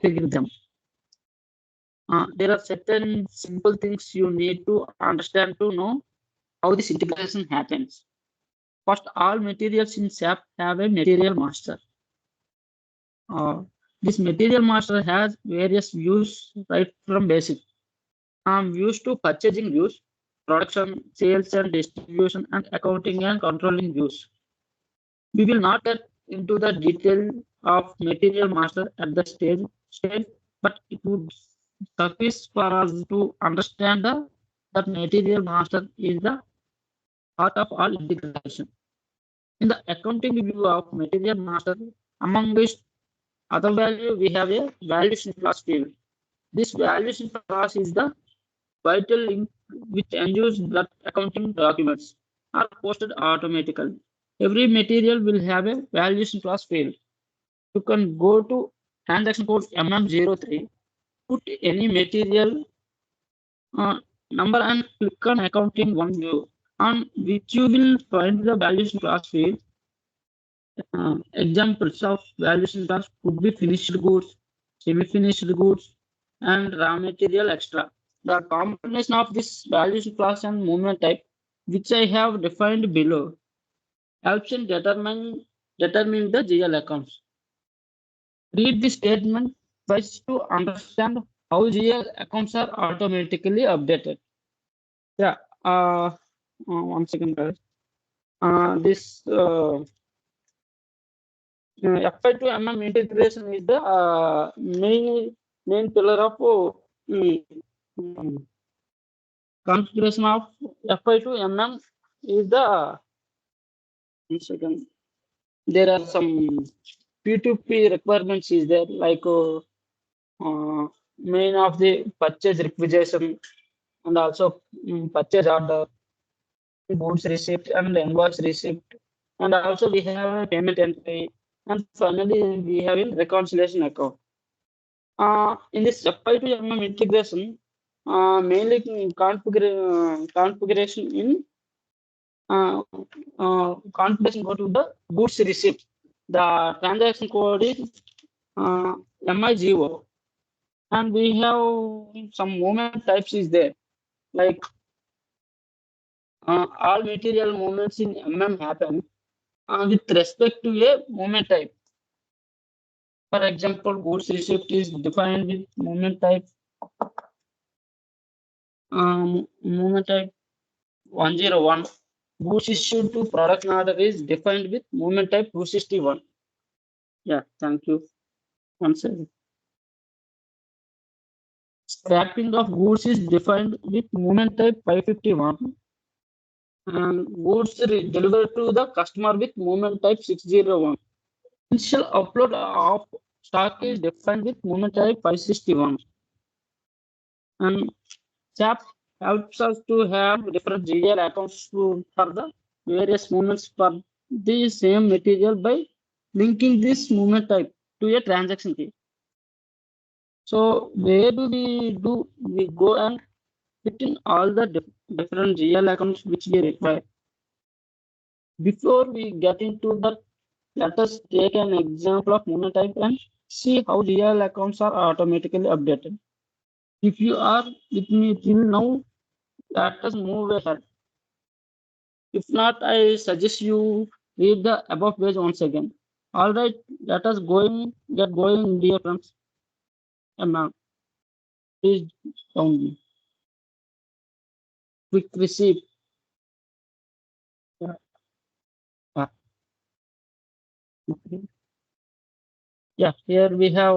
figure them. There are certain simple things you need to understand to know how this integration happens. First, all materials in SAP have a material master. This material master has various views right from basic. Views to purchasing views, production, sales and distribution, and accounting and controlling views. We will not get into the detail of material master at the stage, but it would suffice for us to understand that material master is the heart of all integration. In the accounting view of material master, among which other value, we have a valuation class field. This valuation class is the vital link which ensures that accounting documents are posted automatically. Every material will have a valuation class field. You can go to transaction code MM03, put any material number and click on accounting one view, on which you will find the valuation class field. Examples of valuation class could be finished goods, semi-finished goods, and raw material extra. The combination of this valuation class and movement type, which I have defined below, helps in determining the GL accounts. Read the statement twice to understand how GL accounts are automatically updated. Yeah. One second, guys. This FI2MM integration is the main pillar of configuration of FI2MM is the. One second. There are some P2P requirements is there, like main of the purchase requisition and also purchase order, goods receipt and invoice receipt, and also we have a payment entry, and finally we have a reconciliation account. In this FI2MM integration, mainly configuration in configuration go to the goods receipt. The transaction code is MIGO, and we have some movement types is there, like all material movements in MM happen with respect to a movement type. For example, goods receipt is defined with movement type 101. Goods issued to production order is defined with movement type 261. Yeah, thank you. One second. Scrapping of goods is defined with movement type 551. And goods delivered to the customer with movement type 601. Initial upload of stock is defined with movement type 561. And SAP helps us to have different GL accounts for the various movements for the same material by linking this movement type to a transaction key. So where do? We go and fit in all the different GL accounts which we require. Before we get into that, let us take an example of movement type and see how GL accounts are automatically updated. If you are with me till now, let us move ahead. If not, I suggest you read the above page once again. All right, let us get going, dear friends. Ma'am, please down me. Quick receipt. Okay. Yeah, here we have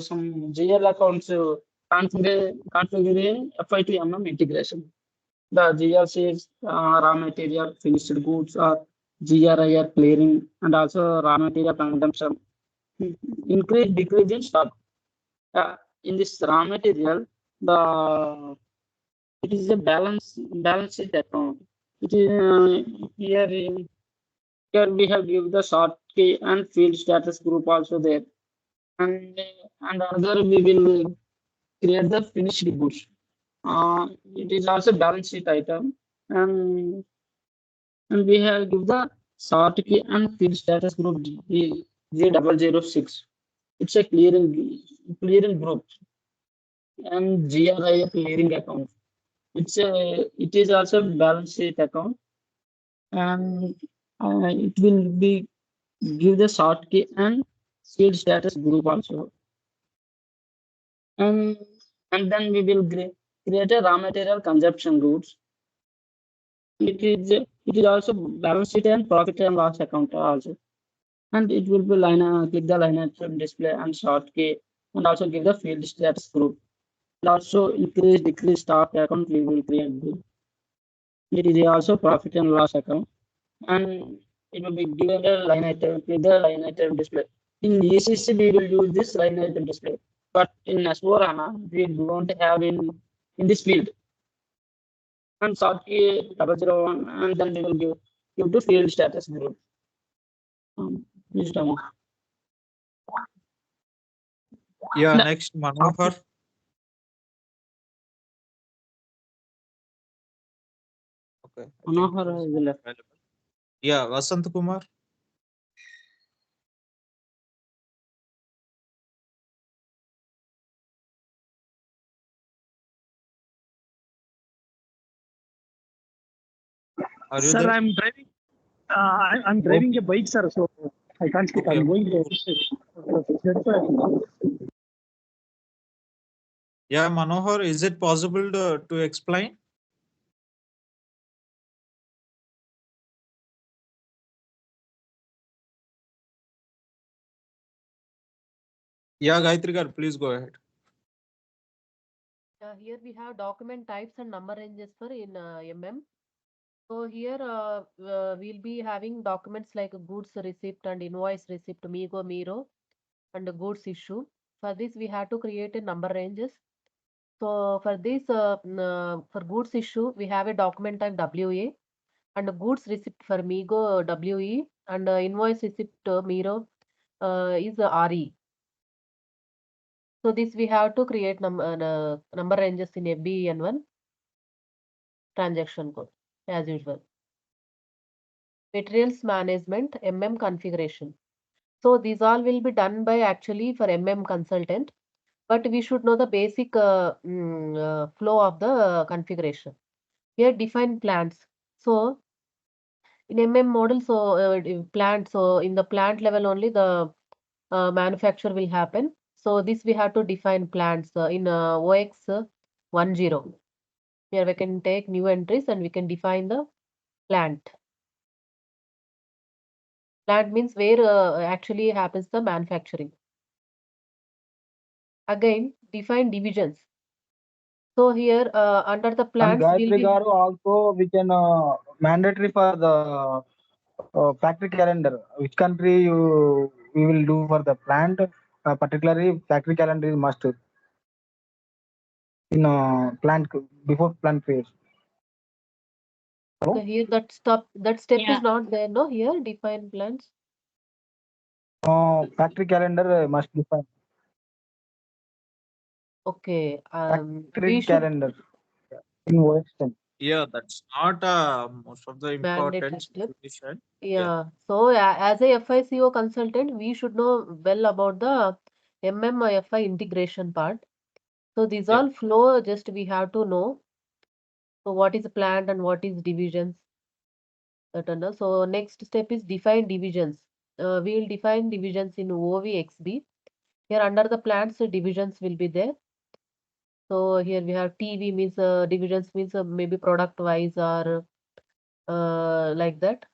some GL accounts configuring FI2MM integration. The GL says raw material, finished goods, or GRIR clearing, and also raw material consumption. Increase, decrease in stock. In this raw material, it is a balance sheet account. It is here we have given the short key and field status group also there, and other we will create the finished goods. It is also balance sheet item, and we have give the short key and field status group G006. It's a clearing group, and GRI a clearing account. It is also balance sheet account, and it will be give the short key and seed status group also. And then we will create a raw material consumption goods. It is also balance sheet and profit and loss account also. And it will be click the line item display and short key, and also give the field status group. And also increase decrease stock account we will create. It is also profit and loss account, and it will be given a line item with the line item display. In ECC we will use this line item display, but in S4HANA we don't have in this field. And short key 001, and then we will give to field status group. Please demo. Yeah, next Manohar. Okay. Manohar is left. Yeah, Vasant Kumar. Are you Sir, there? I'm driving. I'm driving a bike, sir. So I can't speak. Okay. I'm going to. Yeah, Manohar, is it possible to explain? Yeah, Gayatri Gar, please go ahead. Here we have document types and number ranges for in MM. So here we'll be having documents like goods receipt and invoice receipt, MIGO, MIRO, and goods issue. For this, we have to create a number ranges. So for this, for goods issue, we have a document type WA, and goods receipt for MIGO WE, and invoice receipt MIRO is RE. So this we have to create number ranges in a BN1 transaction code as usual. Materials management, MM configuration. So these all will be done by actually for MM consultant, but we should know the basic flow of the configuration. Here define plants. So in MM model, so plant, so in the plant level only the manufacture will happen. So this we have to define plants in OX 10. Here we can take new entries and we can define the plant. Plant means where actually happens the manufacturing. Again, define divisions. So here under the plants will be also we can mandatory for the factory calendar. Which country we will do for the plant? Particularly factory calendar is must in plant before plant phase. okay, here that step is not there. No, here define plants. Factory calendar must define. Okay, Factory we should calendar in OS 10. Yeah, that's not most of the mandatory important step. situation. Yeah. So as a FICO consultant, we should know well about the FI integration part. So these all flow just we have to know. So what is plant and what is divisions? So next step is define divisions. We will define divisions in OVXB. Here under the plants, divisions will be there. So here we have TV means divisions means maybe product wise or like that.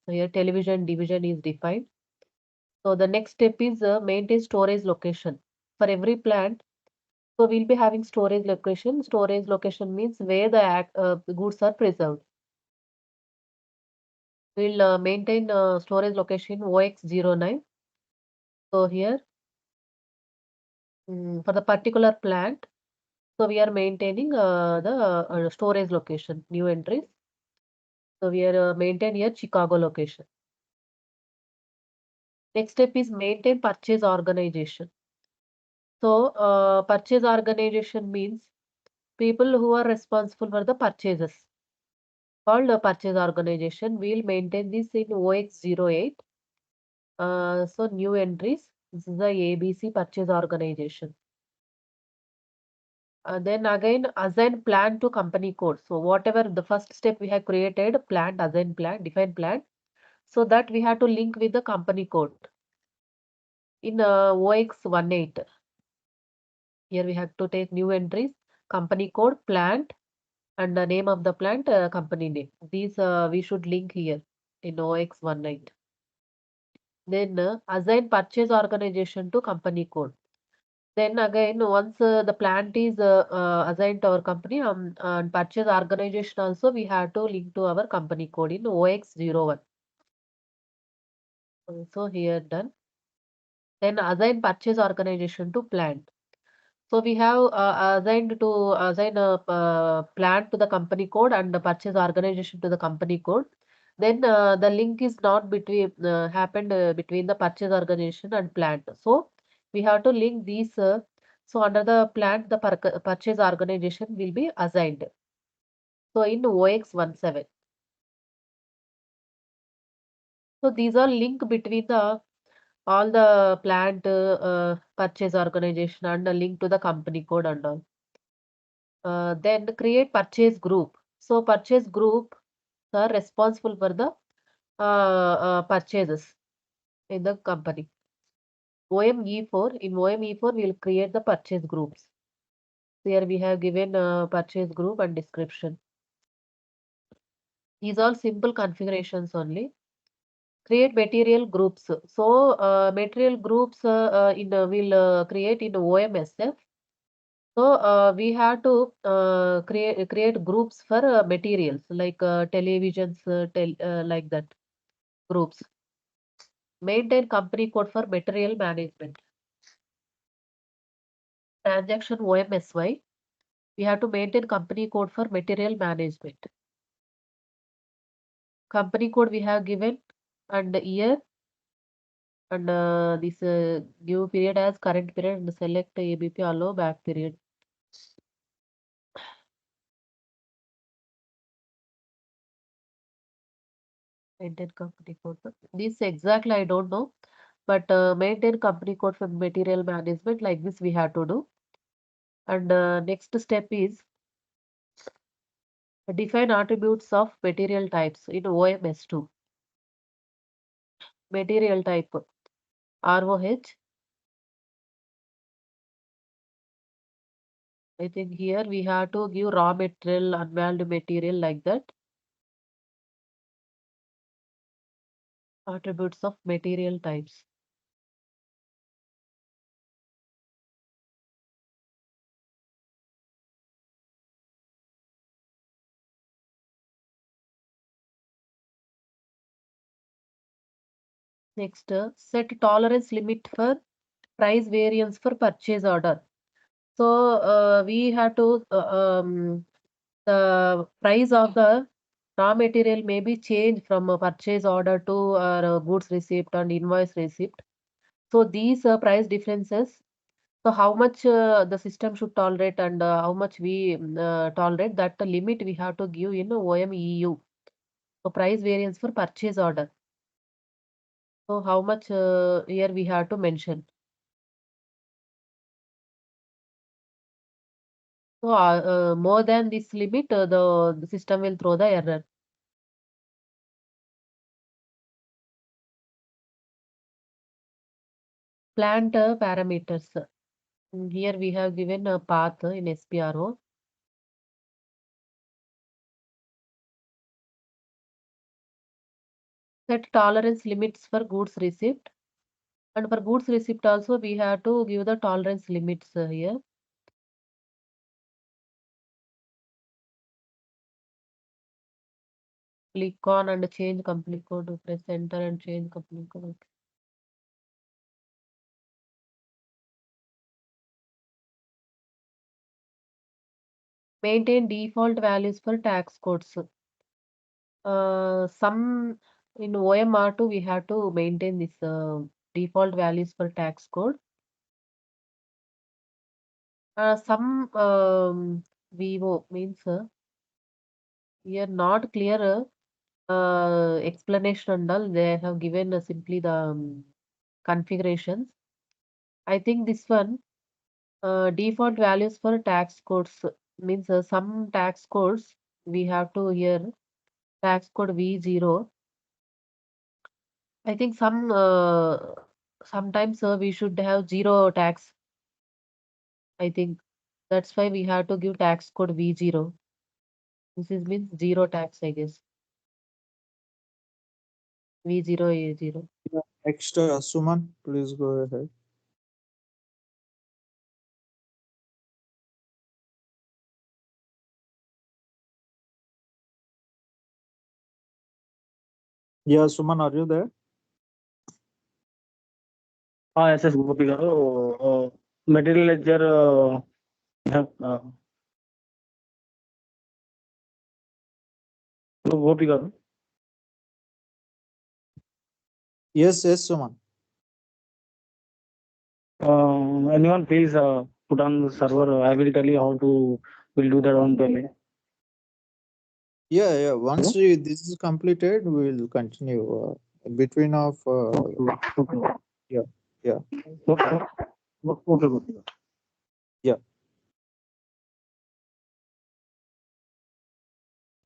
So here television division is defined. So the next step is maintain storage location for every plant. So we'll be having storage location. Storage location means where the goods are preserved. We'll maintain storage location OX09. So here for the particular plant, so we are maintaining the storage location, new entries. So we are maintain here Chicago location. Next step is maintain purchase organization. So purchase organization means people who are responsible for the purchases. Called a purchase organization. We'll maintain this in OX08. So new entries. This is the ABC purchase organization. Then again, assign plan to company code. So whatever the first step we have created, plan, assign plan, define plan. So that we have to link with the company code in OX18. Here we have to take new entries, company code, plant, and the name of the plant, company name. These we should link here in OX18. Then assign purchase organization to company code. Then again, once the plant is assigned to our company, and purchase organization also, we have to link to our company code in OX01. So here done. Then assign purchase organization to plant. So we have assign a plant to the company code and the purchase organization to the company code. Then the link is not between happened between the purchase organization and plant. So we have to link these. So under the plant, the purchase organization will be assigned. So in OX17. So these are link between the all the plant purchase organization and a link to the company code and all. Then create purchase group. So purchase group are responsible for the purchases in the company. OME4, in OME4 we will create the purchase groups. Here we have given purchase group and description. These are simple configurations only. Create material groups. So material groups will create in OMSF. So we have to create groups for materials like televisions, like that groups. Maintain company code for material management. Transaction OMSY. We have to maintain company code for material management. Company code we have given and year and this give period as current period and select ABP allow back period. Maintain company code. This exactly I don't know, but maintain company code for material management, like this we have to do. And next step is define attributes of material types in OMS2. Material type ROH. I think here we have to give raw material, unvalued material, like that. Attributes of material types. Next, set tolerance limit for price variance for purchase order. So we have to the price of the raw material may be changed from a purchase order to goods receipt and invoice receipt. So these price differences. So how much the system should tolerate and how much we tolerate, that the limit we have to give in OMEU. So price variance for purchase order. So how much here we have to mention. So more than this limit, the system will throw the error. Plant parameters. Here we have given a path in SPRO. Set tolerance limits for goods receipt. And for goods receipt also we have to give the tolerance limits here. Click on and change company code. Press enter and change company code. Maintain default values for tax codes. Some in OMR2 we have to maintain this default values for tax code. Some VO means here not clear explanation and all. They have given simply the configurations. I think this one, default values for tax codes means some tax codes we have to here tax code V0. I think sometimes we should have zero tax. I think that's why we have to give tax code V0. This is means zero tax, I guess. V0 A0. Next, Suman, please go ahead. Yeah, Suman, are you there? Yes, Gopi garu. Material ledger Gopi garu. Yes, Suman. Anyone please put on the server. I will tell you how to will do that on payment. Yeah. Once this is completed, we will continue between of. Okay. Yeah. Okay. Gopi. Yeah.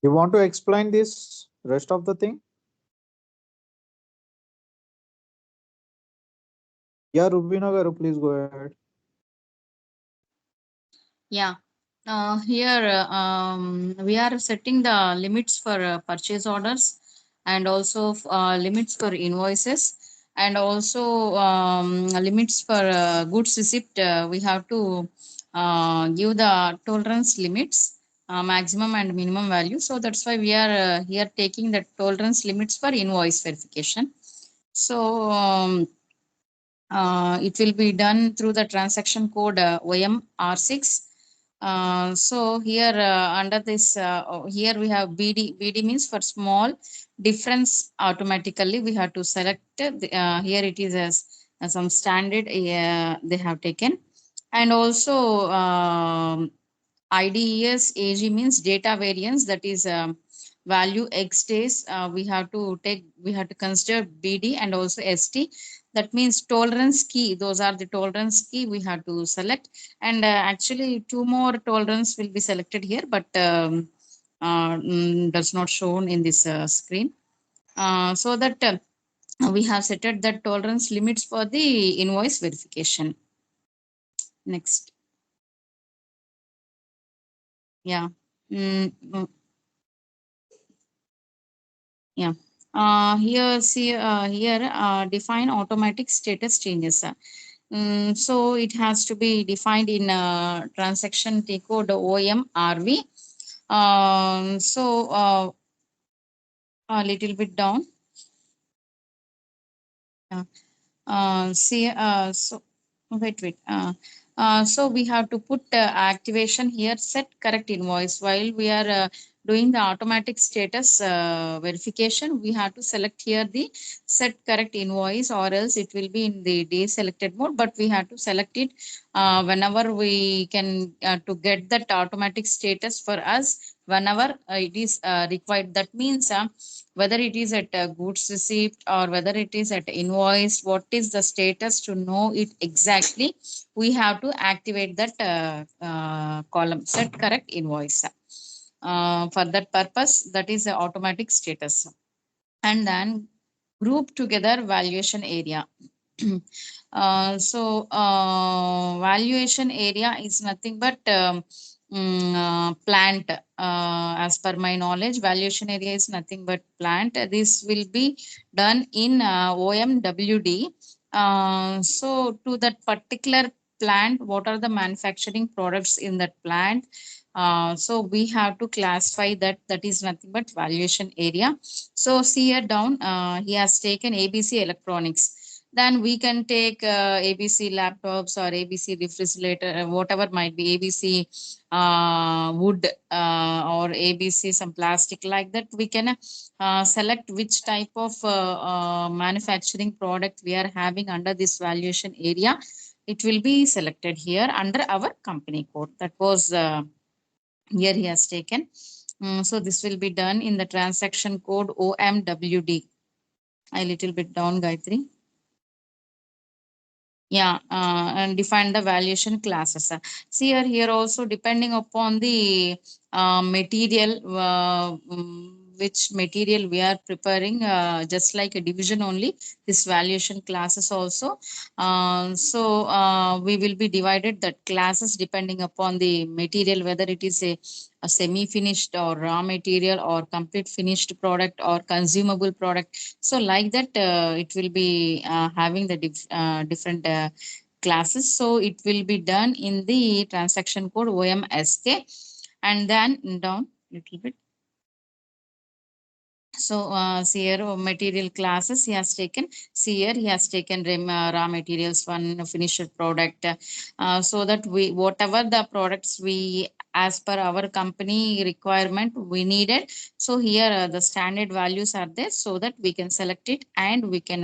You want to explain this rest of the thing? Yeah, Rubina garu, please go ahead. Yeah. Here we are setting the limits for purchase orders and also limits for invoices and also limits for goods receipt. We have to give the tolerance limits, maximum and minimum value. So that's why we are here taking the tolerance limits for invoice verification. So it will be done through the transaction code OMR6. So here under this, here we have BD. BD means for small difference automatically. We have to select, here it is as some standard they have taken. And also IDES AG means data variance, that is value X days. We have to consider BD and also ST. That means tolerance key. Those are the tolerance key we have to select. And actually two more tolerance will be selected here, but does not shown in this screen. So that we have set the tolerance limits for the invoice verification. Next. Yeah. Yeah. Here, see, here define automatic status changes. So it has to be defined in transaction T code OMRV. So a little bit down. See, so wait. So we have to put activation here, set correct invoice. While we are doing the automatic status verification, we have to select here the set correct invoice, or else it will be in the deselected mode. But we have to select it whenever we can to get that automatic status for us whenever it is required. That means whether it is at goods receipt or whether it is at invoice, what is the status, to know it exactly, we have to activate that column, set correct invoice. For that purpose, that is the automatic status. And then group together valuation area. So valuation area is nothing but plant. As per my knowledge, valuation area is nothing but plant. This will be done in OMWD. So to that particular plant, what are the manufacturing products in that plant? So we have to classify that. That is nothing but valuation area. So see here down, he has taken ABC electronics. Then we can take ABC laptops or ABC refrigerator, whatever might be, ABC wood or ABC some plastic, like that. We can select which type of manufacturing product we are having under this valuation area. It will be selected here under our company code. That was here he has taken. So this will be done in the transaction code OMWD. A little bit down, Gayatri. Yeah, and define the valuation classes. See here also depending upon the material, which material we are preparing, just like a division only, this valuation classes also. We will be divided that classes depending upon the material, whether it is a semi-finished or raw material or complete finished product or consumable product. So like that, it will be having the different classes. So it will be done in the transaction code OMSK, and then down little bit. So see here material classes he has taken. See here he has taken raw materials, one finished product, so that we whatever the products we as per our company requirement we needed. So here the standard values are there, so that we can select it and we can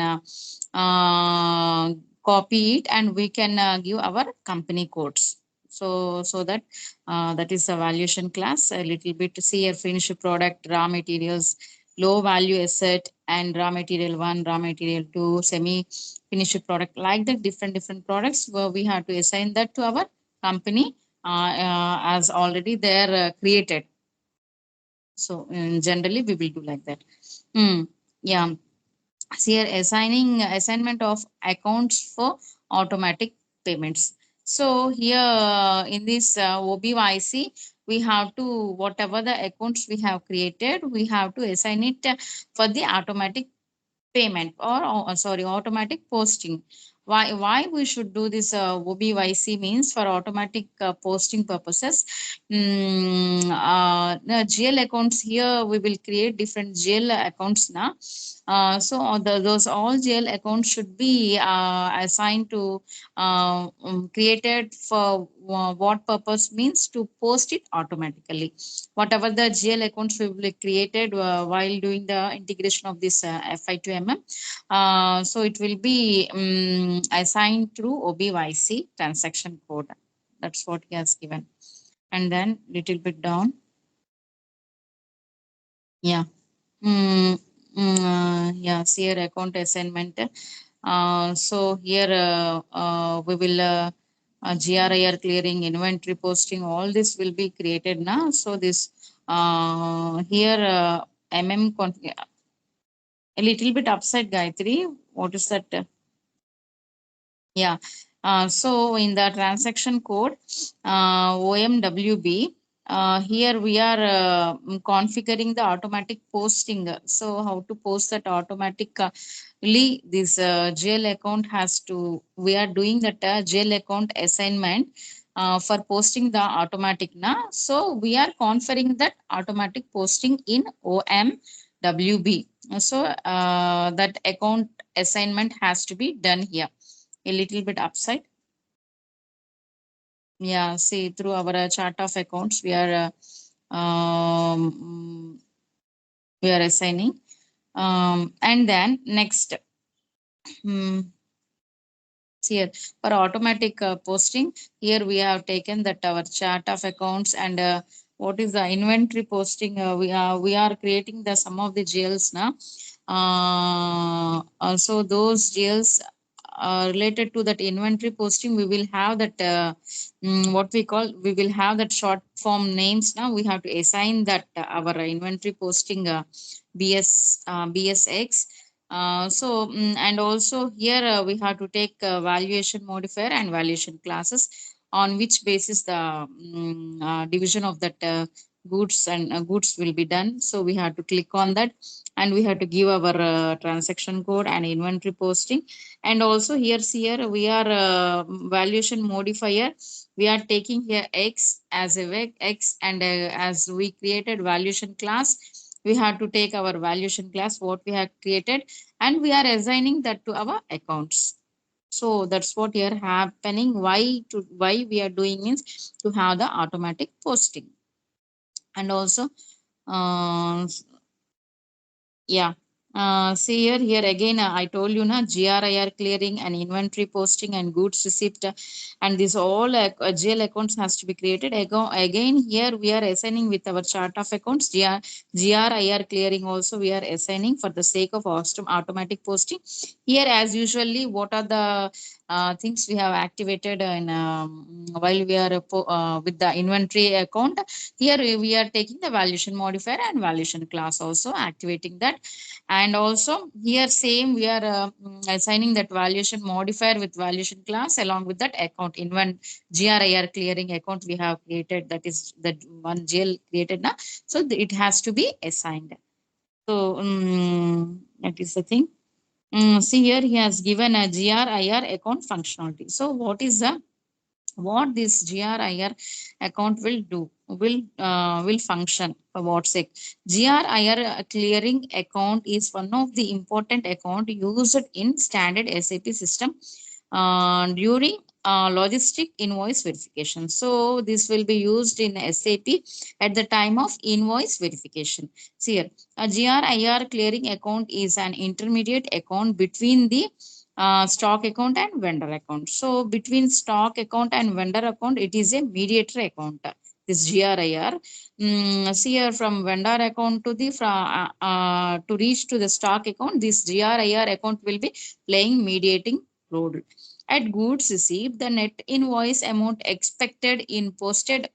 copy it and we can give our company codes. So that that is a valuation class. A little bit see here finished product, raw materials, low value asset, and raw material 1, raw material 2, semi finished product, like the different products where we have to assign that to our company as already they're created. So generally we will do like that. Yeah. See here assignment of accounts for automatic payments. So here in this OBYC, we have to whatever the accounts we have created, we have to assign it for the automatic payment or sorry, automatic posting. Why we should do this OBYC means for automatic posting purposes. The GL accounts here we will create different GL accounts now. Those all GL accounts should be assigned to created for what purpose means to post it automatically. Whatever the GL accounts we will created while doing the integration of this FI to MM. So it will be assigned through OBYC transaction code. That's what he has given. And then little bit down. Yeah. Yeah, see here account assignment. So here we will GRIR clearing, inventory posting, all this will be created now. So this here MM a little bit upside, Gayatri. What is that? Yeah. So in the transaction code OMWB, here we are configuring the automatic posting. So how to post that automatically? This GL account has to, we are doing that GL account assignment for posting the automatic now. So we are configuring that automatic posting in OMWB. So that account assignment has to be done here. A little bit upside. Yeah, see through our chart of accounts we are assigning, and then next see here for automatic posting, here we have taken that our chart of accounts and what is the inventory posting. We are creating the some of the GLs now. Also those GLs related to that inventory posting, we will have that what we call, we will have that short form names. Now we have to assign that our inventory posting BSX. And also here we have to take valuation modifier and valuation classes, on which basis the division of that goods and goods will be done. So we have to click on that and we have to give our transaction code and inventory posting. And also here we are valuation modifier, we are taking here X as a X, and as we created valuation class, we have to take our valuation class what we have created and we are assigning that to our accounts. So that's what here happening. Why we are doing means to have the automatic posting. And also yeah, see here again I told you na, GRIR clearing and inventory posting and goods receipt, and this all GL accounts has to be created. Again here we are assigning with our chart of accounts. GRIR clearing also we are assigning for the sake of automatic posting. Here as usually what are the things we have activated in while we are with the inventory account. Here we are taking the valuation modifier and valuation class also activating that. And also here same we are assigning that valuation modifier with valuation class along with that account GRIR clearing account we have created, that is that one GL created now. So it has to be assigned. So that is the thing. See here he has given a GRIR account functionality. So what is the what this GRIR account will do, will function for what sake? GRIR clearing account is one of the important account used in standard SAP system during logistic invoice verification. So this will be used in SAP at the time of invoice verification. See here, a GRIR clearing account is an intermediate account between the stock account and vendor account. So between stock account and vendor account, it is a mediator account. This GRIR. See here, from vendor account to the to reach to the stock account, this GRIR account will be playing mediating role. At goods received, the net invoice amount expected in posted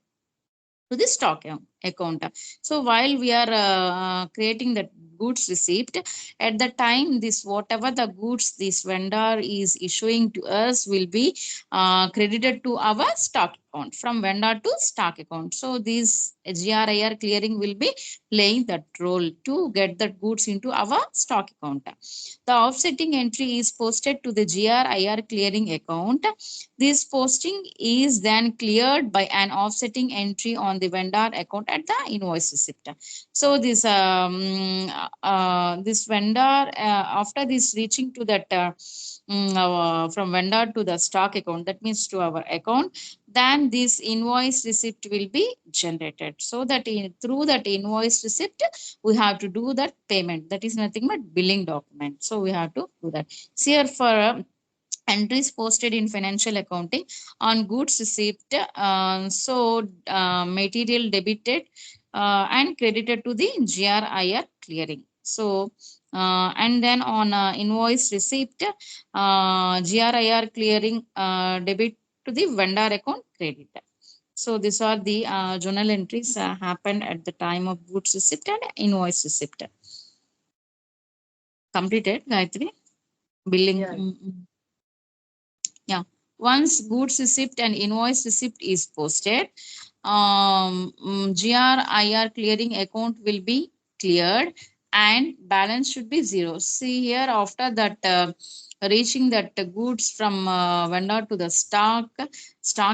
to the stock account. So while we are creating the goods receipt, at the time this whatever the goods this vendor is issuing to us will be credited to our stock account, from vendor to stock account. So this GRIR clearing will be playing that role to get the goods into our stock account. The offsetting entry is posted to the GRIR clearing account. This posting is then cleared by an offsetting entry on the vendor account at the invoice receipt. So this this vendor after this reaching to that from vendor to the stock account, that means to our account, then this invoice receipt will be generated. So that through that invoice receipt we have to do that payment. That is nothing but billing document. So we have to do that. See here for entries posted in financial accounting on goods received, material debited and credited to the GRIR clearing. So and then on invoice receipt, GRIR clearing debit to the vendor account credit. So these are the journal entries happened at the time of goods receipt and invoice receipt. Completed, Gayatri? Billing. Yeah. Yeah. Once goods receipt and invoice receipt is posted, GRIR clearing account will be cleared and balance should be zero. See here, after that reaching that goods from vendor to the stock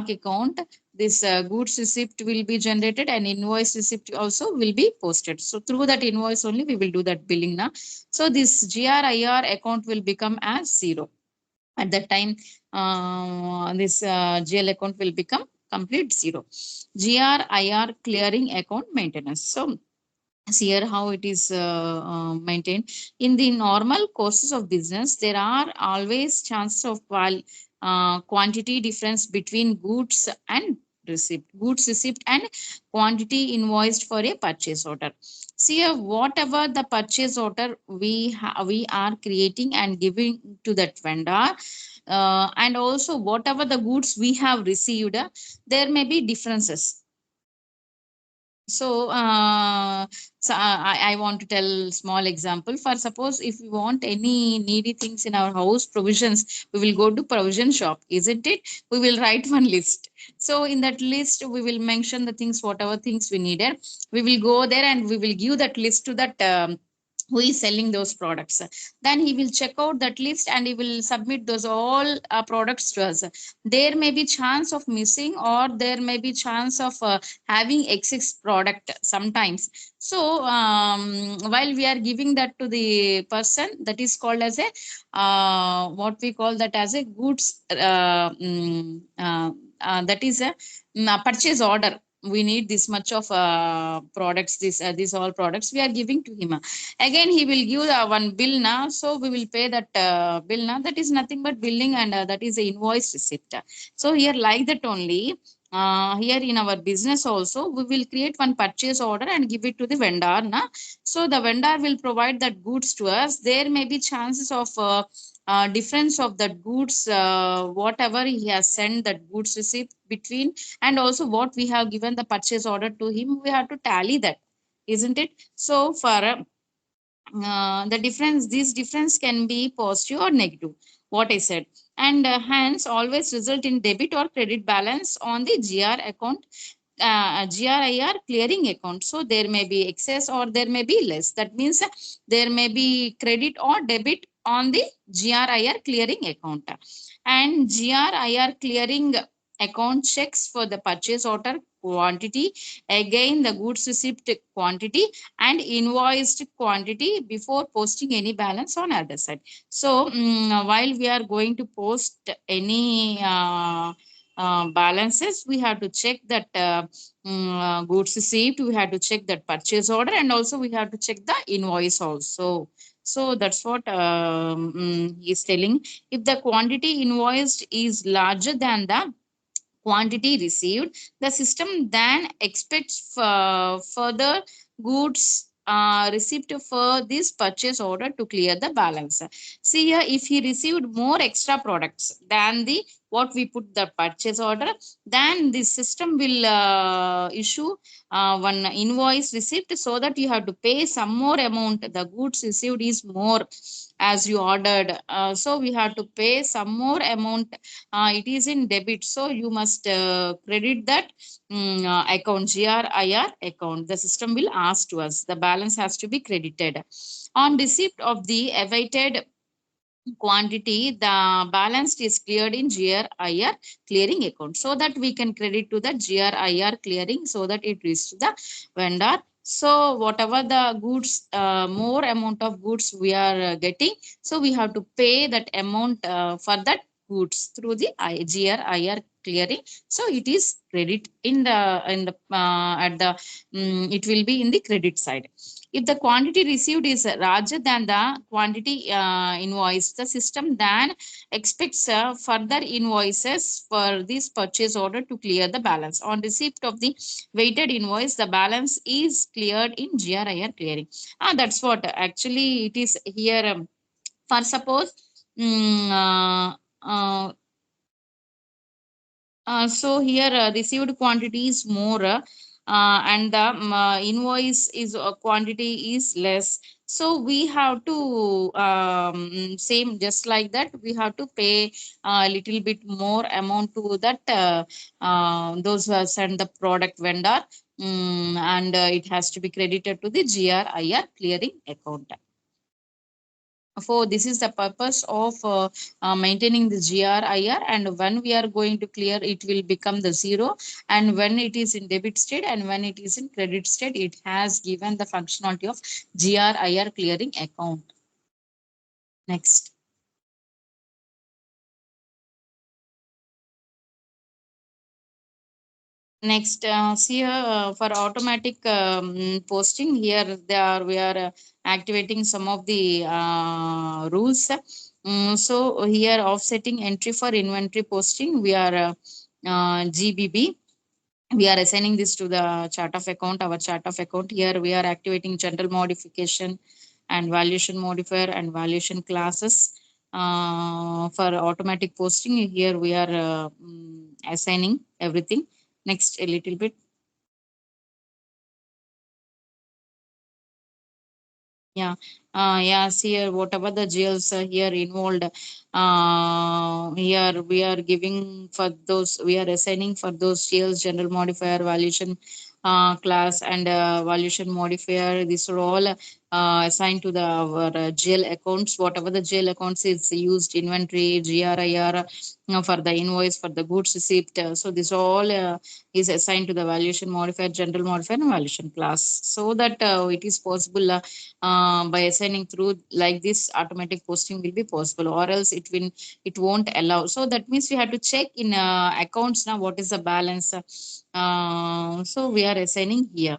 account, this goods receipt will be generated and invoice receipt also will be posted. So through that invoice only we will do that billing now. So this GRIR account will become as zero. At that time, this GL account will become complete zero. GRIR clearing account maintenance. So see here how it is maintained. In the normal courses of business, there are always chances of quantity difference between goods and receipt. Goods receipt and quantity invoiced for a purchase order. See here, whatever the purchase order we are creating and giving to that vendor, and also whatever the goods we have received, there may be differences. So, I want to tell small example. For suppose if we want any needy things in our house, provisions, we will go to provision shop, isn't it? We will write one list. So in that list, we will mention the things, whatever things we needed. We will go there and we will give that list to that who is selling those products. Then he will check out that list and he will submit those all products to us. There may be chance of missing or there may be chance of having excess product sometimes. So while we are giving that to the person, that is called as a what we call that as a goods that is a purchase order. We need this much of products, these all products we are giving to him. Again he will give one bill now, so we will pay that bill now. That is nothing but billing, and that is the invoice receipt. So here like that only, here in our business also we will create one purchase order and give it to the vendor. So the vendor will provide that goods to us. There may be chances of difference of that goods, whatever he has sent that goods receipt between, and also what we have given the purchase order to him, we have to tally that, isn't it? So for the difference, this difference can be positive or negative, what I said, and hence always result in debit or credit balance on the GR account, GRIR clearing account. So there may be excess or there may be less. That means there may be credit or debit on the GRIR clearing account. And GRIR clearing account checks for the purchase order quantity, again the goods receipt quantity and invoiced quantity before posting any balance on other side. So while we are going to post any balances, we have to check that goods received, we have to check that purchase order, and also we have to check the invoice also. So that's what he is telling. If the quantity invoiced is larger than the quantity received, the system then expects further goods received for this purchase order to clear the balance. See here, if he received more extra products than the what we put the purchase order, then the system will issue one invoice receipt, so that you have to pay some more amount. The goods received is more as you ordered, so we have to pay some more amount. It is in debit, so you must credit that account, GRIR account. The system will ask to us, the balance has to be credited. On receipt of the awaited quantity, the balance is cleared in GRIR clearing account, so that we can credit to the GRIR clearing, so that it reaches to the vendor. So whatever the goods, more amount of goods we are getting, so we have to pay that amount for that goods through the GRIR clearing. So it is credit in the at the it will be in the credit side. If the quantity received is larger than the quantity invoiced, the system then expects further invoices for this purchase order to clear the balance. On receipt of the weighted invoice, the balance is cleared in GRIR clearing. That's what actually it is here. For suppose, mm, uh, uh, so here received quantity is more, and the invoice is quantity is less. So we have to same just like that, we have to pay a little bit more amount to that those who have sent the product vendor, and it has to be credited to the GRIR clearing account. For this is the purpose of maintaining the GRIR, and when we are going to clear, it will become the zero, and when it is in debit state and when it is in credit state, it has given the functionality of GRIR clearing account. Next. Next, see for automatic posting, here we are activating some of the rules. So here offsetting entry for inventory posting, we are GBB. We are assigning this to the chart of account, our chart of account. Here we are activating general modification and valuation modifier and valuation classes. For automatic posting, here we are assigning everything. Next, a little bit. Yeah, see here, whatever the GLs are here involved, here we are giving for those, we are assigning for those GLs, general modifier, valuation class, and valuation modifier. These are all assigned to the our GL accounts. Whatever the GL accounts is used, inventory, GRIR, for the invoice, for the goods receipt. So this all is assigned to the valuation modifier, general modifier, and valuation class, so that it is possible. By assigning through like this, automatic posting will be possible, or else it won't allow. So that means we have to check in accounts now what is the balance. So we are assigning here.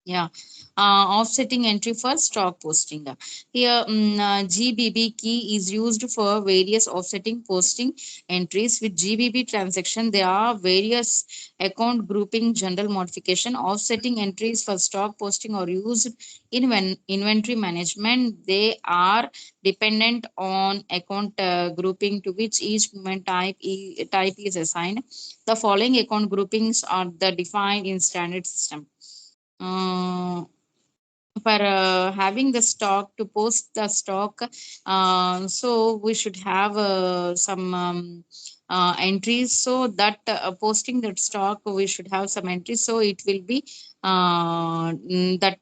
Yeah, offsetting entry for stock posting. Here, GBB key is used for various offsetting posting entries. With GBB transaction, there are various account grouping general modification. Offsetting entries for stock posting are used in inventory management. They are dependent on account grouping to which each movement type is assigned. The following account groupings are the defined in standard system. For having the stock to post the stock, so we should have some entries, so that posting that stock we should have some entries, so it will be that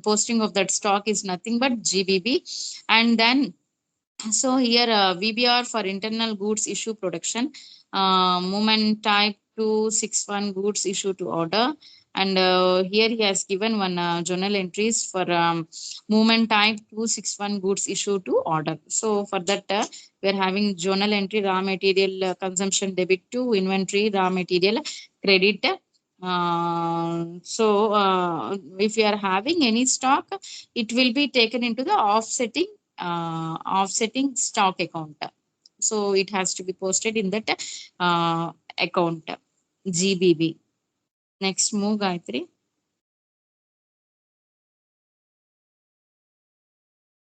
posting of that stock is nothing but GBB. And then so here VBR for internal goods issue production, movement type 261 goods issue to order. And here he has given one journal entries for movement type 261 goods issue to order. So for that we are having journal entry raw material consumption debit to inventory raw material credit. If you are having any stock, it will be taken into the offsetting stock account. So it has to be posted in that account GBB. Next move, Gayatri.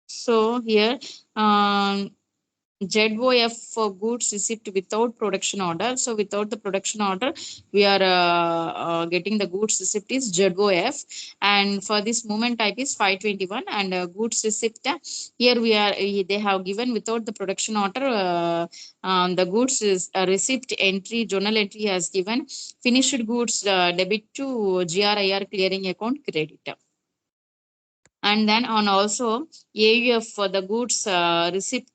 So here ZOF for goods received without production order. So without the production order, we are getting the goods receipt is ZOF, and for this movement type is 521. And goods receipt here we are they have given without the production order. The goods is receipt entry journal entry has given finished goods debit to GRIR clearing account credit. And then on also AUF for the goods receipt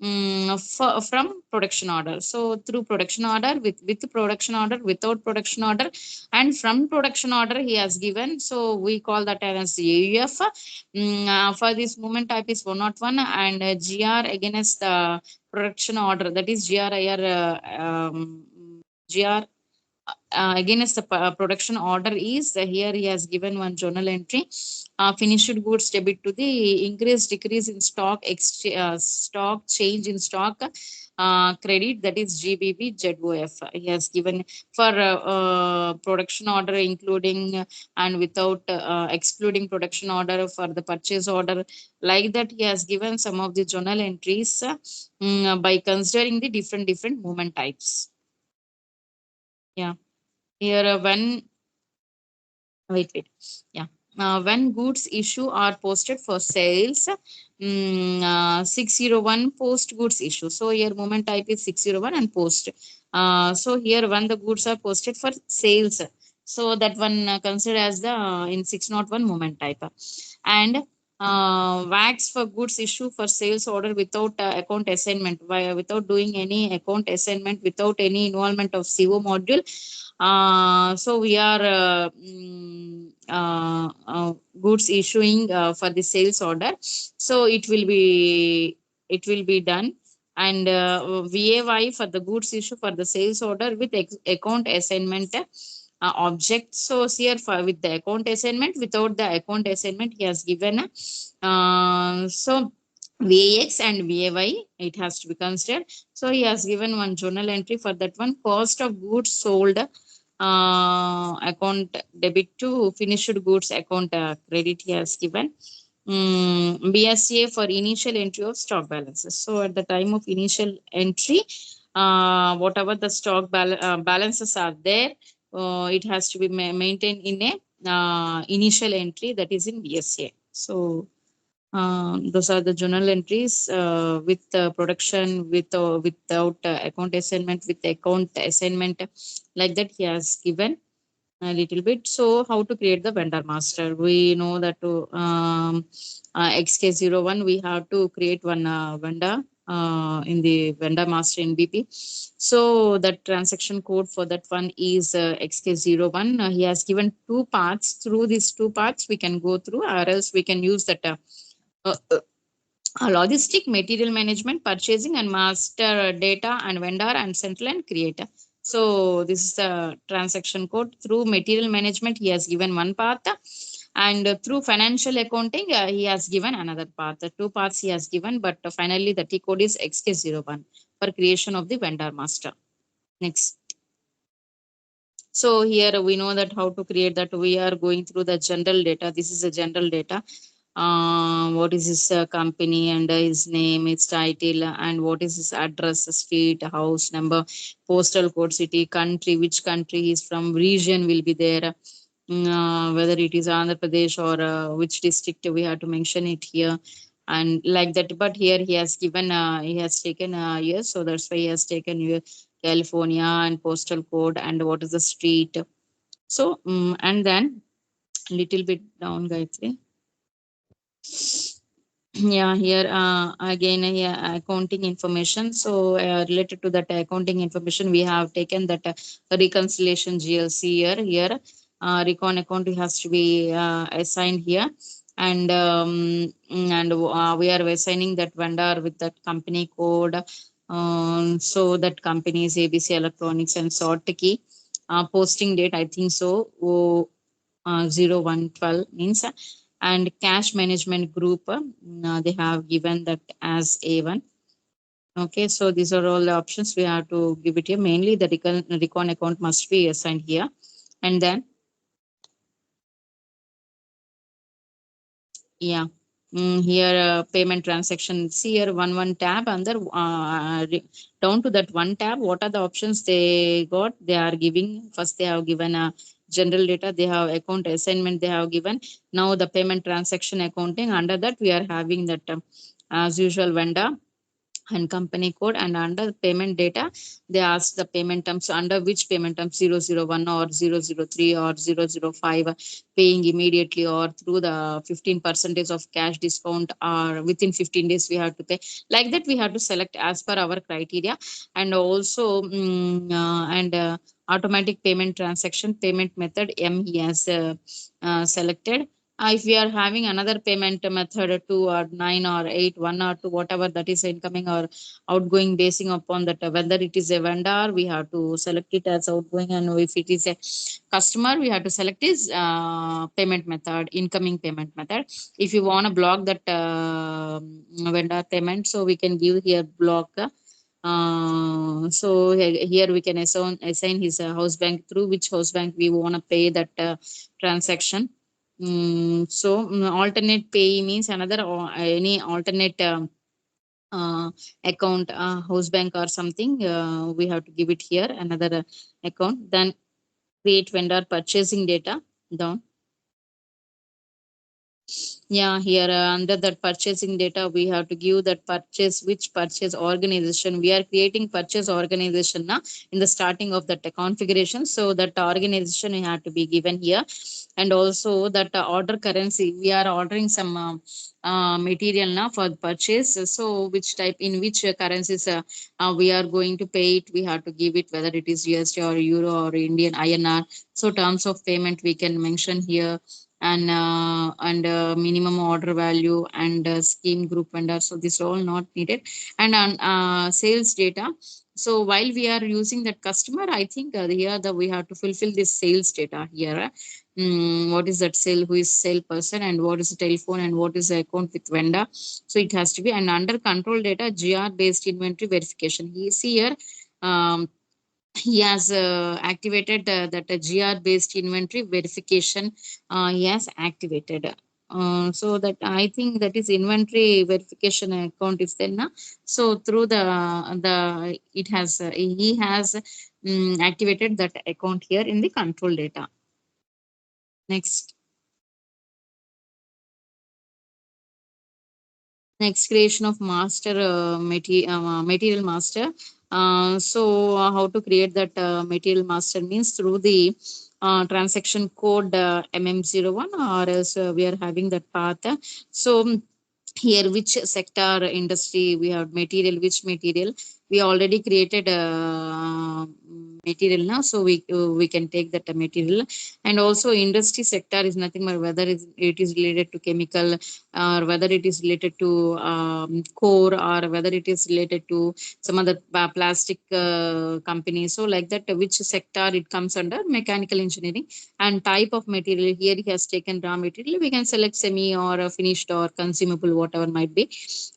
from production order. So through production order, with production order, without production order, and from production order he has given. So we call that as AUF. For this movement type is 101, and GR against the production order, that is GRIR. GR against the production order is here he has given one journal entry, finished goods debit to the increase decrease in stock change in stock credit, that is GBB ZOF. He has given for production order including and without excluding production order for the purchase order, like that he has given some of the journal entries by considering the different movement types. Yeah, here wait, yeah, when goods issue are posted for sales, 601 post goods issue. So here movement type is 601 and post. So here when the goods are posted for sales, so that one considered as the in 601 movement type. And wax for goods issue for sales order without account assignment, without doing any account assignment, without any involvement of CO module. So we are goods issuing for the sales order, so it will be done. And VAY for the goods issue for the sales order with account assignment object. So here for with the account assignment, without the account assignment he has given so VAX and VAY it has to be considered. So he has given one journal entry for that one, cost of goods sold account debit to finished goods account credit he has given. BSA for initial entry of stock balances. So at the time of initial entry, whatever the stock balances are there, it has to be maintained in a initial entry, that is in BSA. So those are the journal entries with production, without account assignment, with account assignment, like that he has given a little bit. So how to create the vendor master? We know that to XK01 we have to create one vendor in the vendor master in BP. So the transaction code for that one is XK01. He has given two parts. Through these two parts we can go through, or else we can use that logistic, material management, purchasing, and master data and vendor and central and creator. So this is the transaction code. Through material management, he has given one path, and through financial accounting, he has given another path. The two paths he has given, but finally the T code is XK01 for creation of the vendor master. Next. So here we know that how to create that. We are going through the general data. This is a general data. What is his company and his name, its title, and what is his address, street, house number, postal code, city, country, which country he's from, region will be there. Whether it is Andhra Pradesh or which district, we have to mention it here and like that. But here he has given, he has taken years, so that's why he has taken California and postal code and what is the street. So and then little bit down, Gayatri. Yeah, here again here accounting information. So related to that accounting information, we have taken that reconciliation GLC here. Here recon account has to be assigned here, and we are assigning that vendor with that company code. So that company is ABC Electronics and sort key. Posting date, I think so. 0112 means, and cash management group, they have given that as A1. Okay, so these are all the options we have to give it here. Mainly the recon account must be assigned here, and then yeah. Here payment transaction. See here one tab under down to that one tab. What are the options they got? They are giving first. They have given a general data. They have account assignment. They have given now the payment transaction accounting. Under that we are having that as usual vendor and company code, and under payment data they ask the payment terms, under which payment terms, 001 or 003 or 005, paying immediately or through the 15% of cash discount, or within 15 days we have to pay. Like that we have to select as per our criteria. And also automatic payment transaction payment method M he has selected. If we are having another payment method 2 or 9 or 8, 1 or 2, whatever that is incoming or outgoing, basing upon that whether it is a vendor, we have to select it as outgoing, and if it is a customer, we have to select his payment method, incoming payment method. If you want to block that vendor payment, so we can give here block. So here we can assign his house bank, through which house bank we want to pay that transaction. Alternate pay means another any alternate account, house bank or something, we have to give it here another account. Then create vendor purchasing data down. Yeah, here under that purchasing data, we have to give that purchase, which purchase organization. We are creating purchase organization now in the starting of that configuration. So that organization have to be given here. And also that order currency, we are ordering some material now for purchase. So which type, in which currencies we are going to pay it, we have to give it, whether it is USD or Euro or Indian INR. So terms of payment we can mention here, and minimum order value and scheme group vendor. So this all not needed. And on sales data, so while we are using that customer, I think here we have to fulfill this sales data here. What is that sale, who is sale person, and what is the telephone, and what is the account with vendor. So it has to be. And under control data, GR based inventory verification, he see here he has activated that GR based inventory verification, he has activated. So that I think that is inventory verification account is there now. So through the it has he has activated that account here in the control data. Next. Next, creation of master material master. How to create that material master means through the transaction code MM01, or else we are having that path. So here which sector industry we have material, which material we already created material now, so we can take that material. And also industry sector is nothing but whether it is related to chemical, or whether it is related to core, or whether it is related to some other plastic company. So like that, which sector it comes under, mechanical engineering. And type of material, here he has taken raw material, we can select semi or finished or consumable, whatever might be.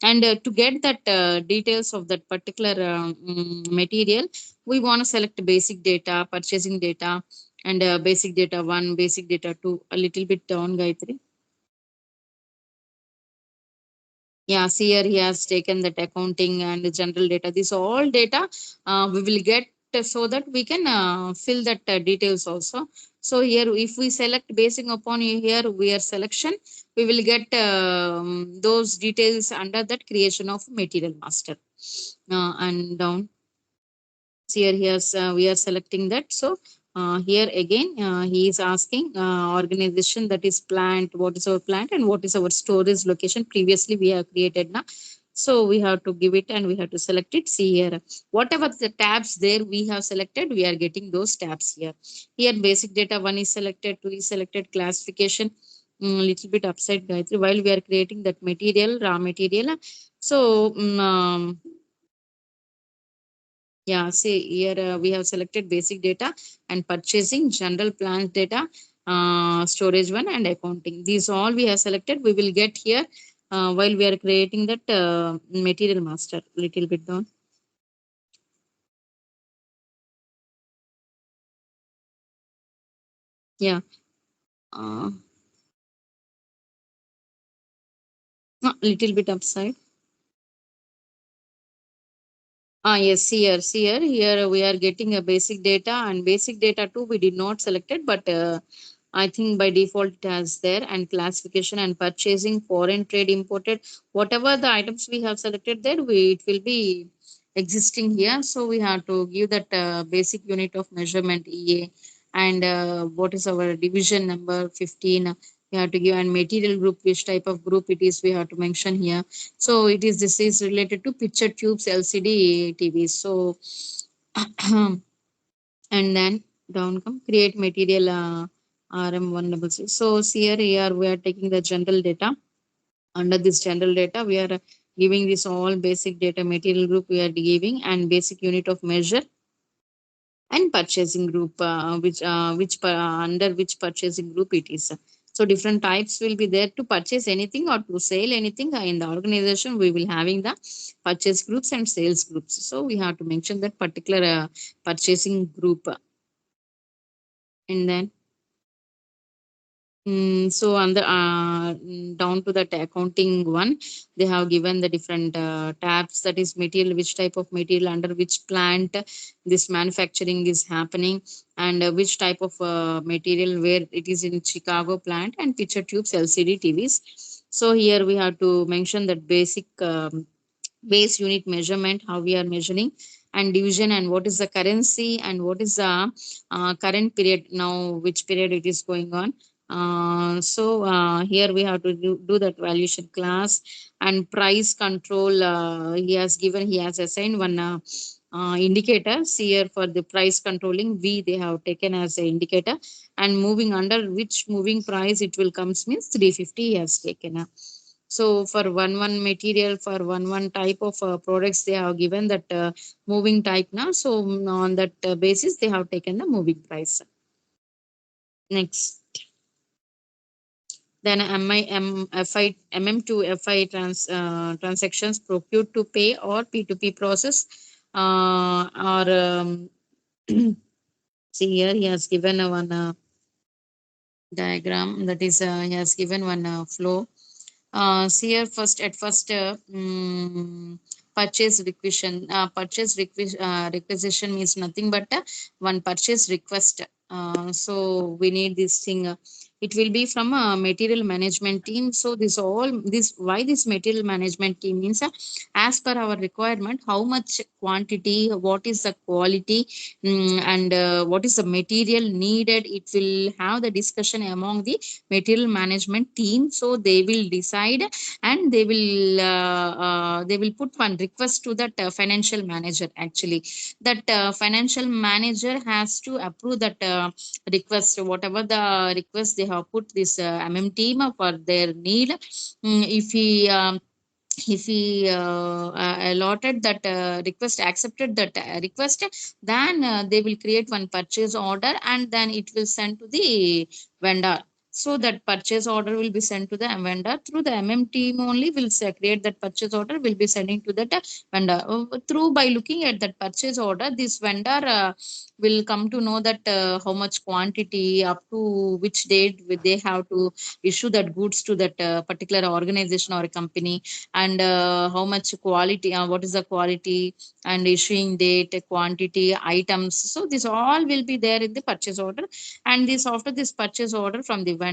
And to get that details of that particular material, we want to select basic data, purchasing data, and basic data 1, basic data 2, a little bit down, Gayatri. Yeah, see here he has taken that accounting and general data. This all data we will get, so that we can fill that details also. So here if we select basing upon here our selection, we will get those details under that creation of material master. And down, see here we are selecting that. So here again he is asking organization, that is plant, what is our plant and what is our storage location, previously we have created now. So we have to give it and we have to select it. See here, whatever the tabs there we have selected, we are getting those tabs here. Here basic data 1 is selected, 2 is selected, classification little bit upside, Gayatri, while we are creating that material, raw material. So yeah, see here we have selected basic data and purchasing, general plant data, storage 1 and accounting. These all we have selected. We will get here while we are creating that material master. Little bit down. Yeah. Little bit upside. Yes, here we are getting a basic data, and basic data too we did not select it, but I think by default it has there. And classification and purchasing, foreign trade, imported, whatever the items we have selected there, it will be existing here. So we have to give that basic unit of measurement EA, and what is our division number 15. We have to give, and material group, which type of group it is, we have to mention here. So this is related to picture tubes, LCD TVs. So and then down come create material RM166. So here we are taking the general data. Under this general data, we are giving this all basic data, material group we are giving, and basic unit of measure, and purchasing group under which purchasing group it is. So different types will be there to purchase anything or to sell anything in the organization. We will having the purchase groups and sales groups. So we have to mention that particular purchasing group. And then so on the down to that accounting one, they have given the different tabs, that is material, which type of material under which plant this manufacturing is happening, and which type of material where it is in Chicago plant, and picture tubes, LCD TVs. So here we have to mention that basic base unit measurement, how we are measuring, and division, and what is the currency, and what is the current period now, which period it is going on. So here we have to do that valuation class, and price control. He has assigned one indicator. See here for the price controlling, they have taken as an indicator, and moving under which moving price it will comes means 350 he has taken. So for one material, for one type of products, they have given that moving type now. So on that basis, they have taken the moving price. Next. Then MM to FI transactions, procured to pay or P2P process, or see here he has given one diagram, that is he has given one flow. See here first purchase requisition. Requisition means nothing but one purchase request. So we need this thing. it will be from a material management team. So why this material management team means, as per our requirement, how much quantity, what is the quality, and what is the material needed. It will have the discussion among the material management team. So they will decide, and they will put one request to that financial manager. Actually, that financial manager has to approve that request, whatever the request they have put this team for their need. If he allotted that request, accepted that request, then they will create one purchase order, and then it will send to the vendor. So that purchase order will be sent to the vendor through the team only. Will create that purchase order, will be sending to that vendor. Through by looking at that purchase order, this vendor will come to know that how much quantity, up to which date they have to issue that goods to that particular organization or company, and how much quality, what is the quality, and issuing date, quantity, items. So this all will be there in the purchase order. And this, after this purchase order from the vendor,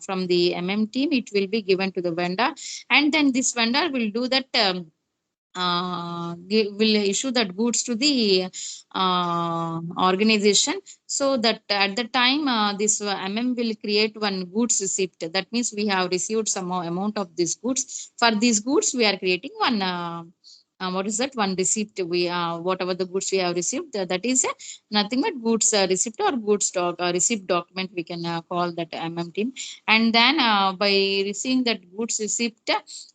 from the team, it will be given to the vendor, and then this vendor will do that, will issue that goods to the organization. So that at the time, this will create one goods receipt. That means we have received some amount of these goods. For these goods, we are creating one what is that, one receipt. We whatever the goods we have received, that is nothing but goods receipt, or goods doc, receipt document, we can call that team. And then by receiving that goods receipt,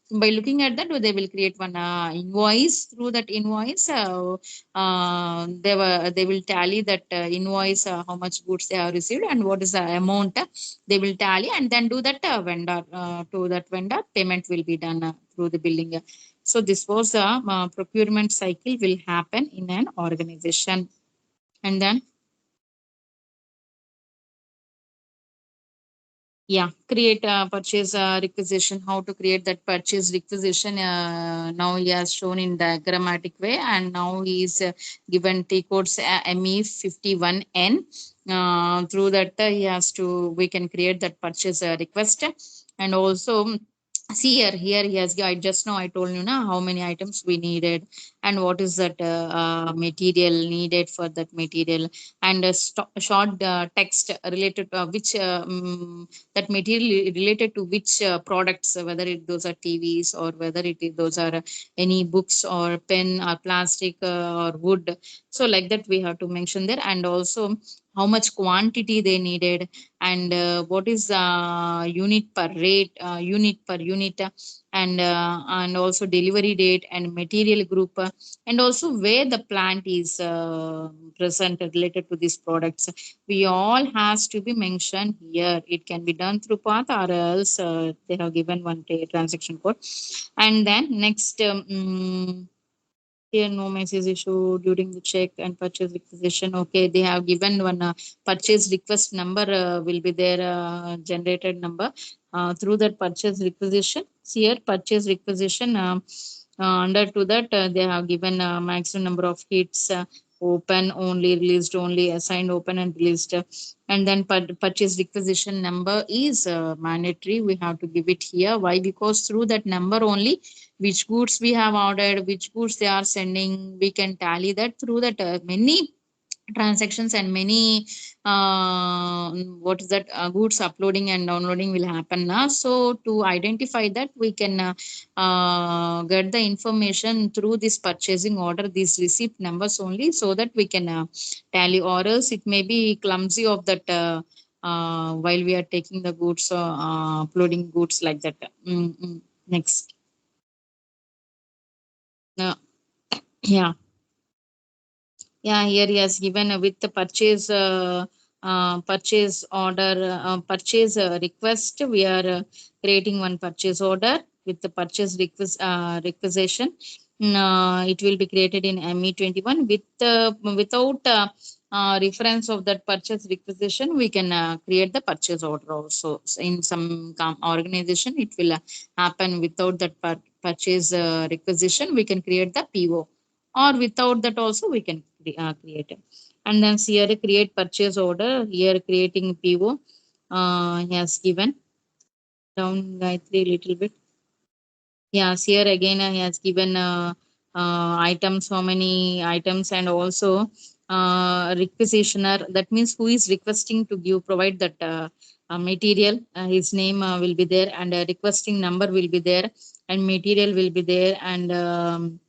by looking at that, they will create one invoice. Through that invoice, they will tally that invoice, how much goods they have received and what is the amount, they will tally, and then do that vendor, to that vendor payment will be done through the billing. So this was the procurement cycle will happen in an organization. And then create a purchase requisition. How to create that purchase requisition? Now he has shown in diagrammatic way, and now he is given T codes ME51N. Through that, he has to, we can create that purchase request. And also, see here he has, I just now I told you now how many items we needed, and what is that material needed for that material, and a short text related to which that material related to which products, whether those are TVs, or whether those are any books, or pen, or plastic, or wood. So like that we have to mention there. And also how much quantity they needed, and what is unit per rate, unit per unit, and also delivery date and material group, and also where the plant is present related to these products. We all has to be mentioned here. It can be done through path, or else they have given one transaction code. And then next, here no message issue during the check and purchase requisition. Okay, they have given one purchase request number, will be there, generated number through that purchase requisition. Here purchase requisition, under to that, they have given maximum number of hits, open only, released only, assigned, open and released. And then purchase requisition number is mandatory. We have to give it here. Why? Because through that number only, which goods we have ordered, which goods they are sending, we can tally that. Through that many transactions and many what is that, goods uploading and downloading will happen now. So to identify that, we can get the information through this purchasing order, these receipt numbers only, so that we can tally, or else it may be clumsy of that while we are taking the goods, uploading goods like that. Next. Yeah. Here he has given with the purchase purchase order, purchase request. We are creating one purchase order with the purchase requisition. It will be created in ME21 with without reference of that purchase requisition. We can create the purchase order also. So in some organization, it will happen without that purchase requisition. We can create the PO, or without that also we can create it. And then here create purchase order, here creating PO. he has given. Down Gayatri little bit. Yes, here again he has given items, how many items, and also requisitioner. That means who is requesting to provide that material. His name will be there, and requesting number will be there, and material will be there, and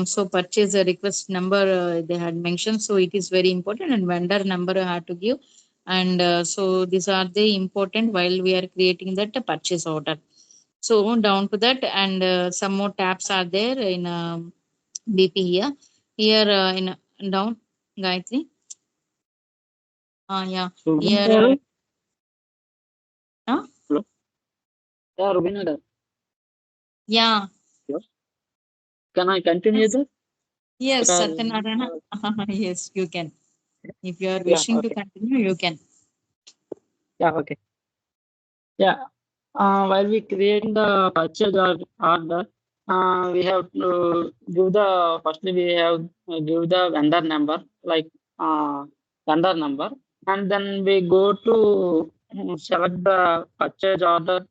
so purchase a request number they had mentioned. So it is very important, and vendor number I had to give, and so these are the important while we are creating that purchase order. So down to that, and some more tabs are there in BP here. Here in down, Gayatri. Yeah. Here. Huh? Yeah, Rubina. Yeah. Can I continue that? Yes, Because, Satyanarayana. Yes, you can. If you are yeah, wishing to okay. continue, you can. Yeah, okay. Yeah. While we create the purchase order, we have to give the firstly we have give the vendor number, like vendor number, and then we go to select the purchase order.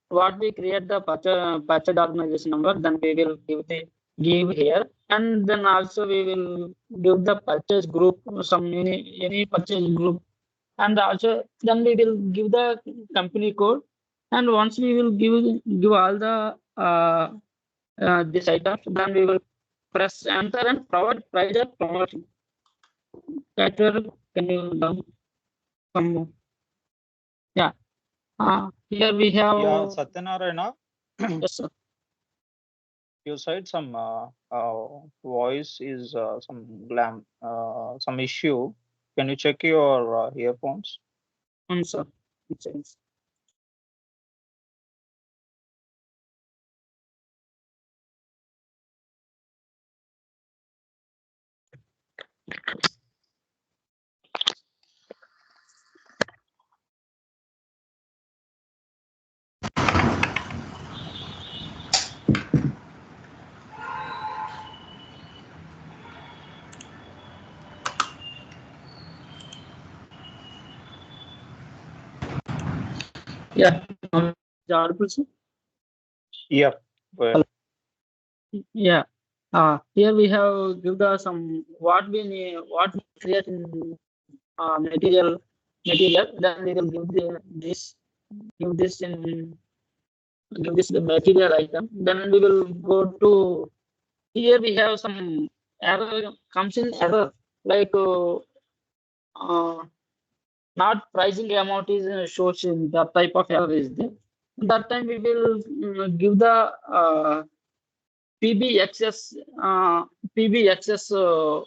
What we create the purchase organization number, then we will give here, and then also we will give the purchase group, some any purchase group, and also then we will give the company code, and once we will give all the this items, then we will press enter and provide price or promotion. Can you down some more? Yeah. Here we have. Yeah, Satyanarayana, Yes, sir. you said some voice is some issue. Can you check your earphones? Sir. It's- Yeah. Is audible, sir? Yep. Well, Yeah. Here we have give the some what we need, what we create in material. Then we will give give this in give this the material item. Then we will go to here we have some error comes in error, like uh, not pricing amount is shows in that type of error is there. That time we will give the PBXS PBXS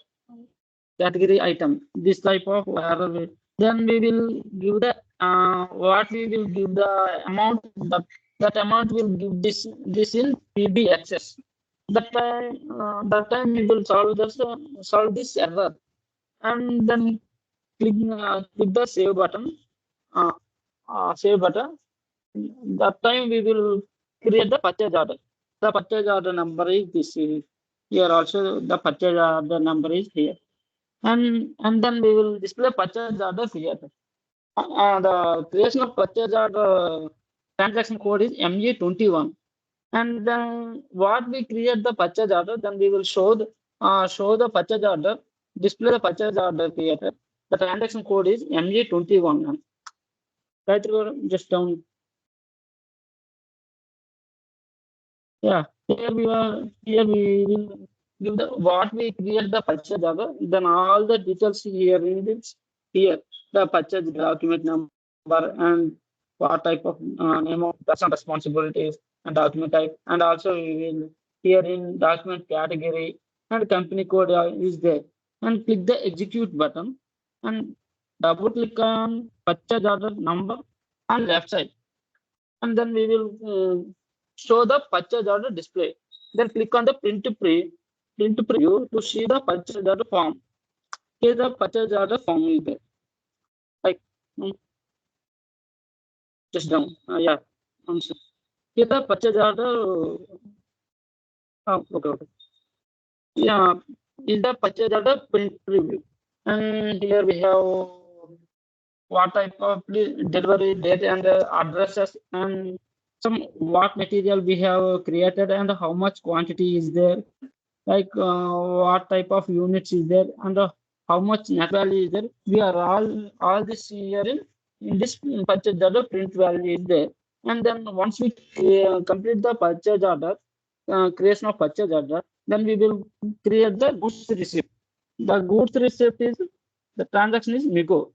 category item. This type of error. Then we will give the what we will give the amount, that amount will give this in PBXS. That time we will solve this error, and then click the save button. Uh, Save button. That time we will create the purchase order. The purchase order number is this. Here also the purchase order number is here, and then we will display purchase order here. The creation of purchase order transaction code is ME21. And then what we create the purchase order, then we will show the purchase order, display the purchase order created. The transaction code is ME21. Right, just down. Yeah, here we will give the what we create the purchase order, then all the details here in this here, the purchase document number and what type of name of person responsibilities and document type, and also we will here in document category and company code is there, and click the execute button and double click on purchase order number on left side, and then we will show the purchase order display. Then click on the print preview to see the purchase order form. Here the purchase order form is there. Like just down. Yeah. So here the purchase order. Okay. Yeah, is the purchase order print preview. And here we have what type of delivery date and addresses, and some what material we have created and how much quantity is there, like what type of units is there, and how much net value is there. We are all this here in this purchase order print value is there. And then once we complete the purchase order, creation of purchase order, then we will create the goods receipt. The goods receipt is the transaction is MIGO.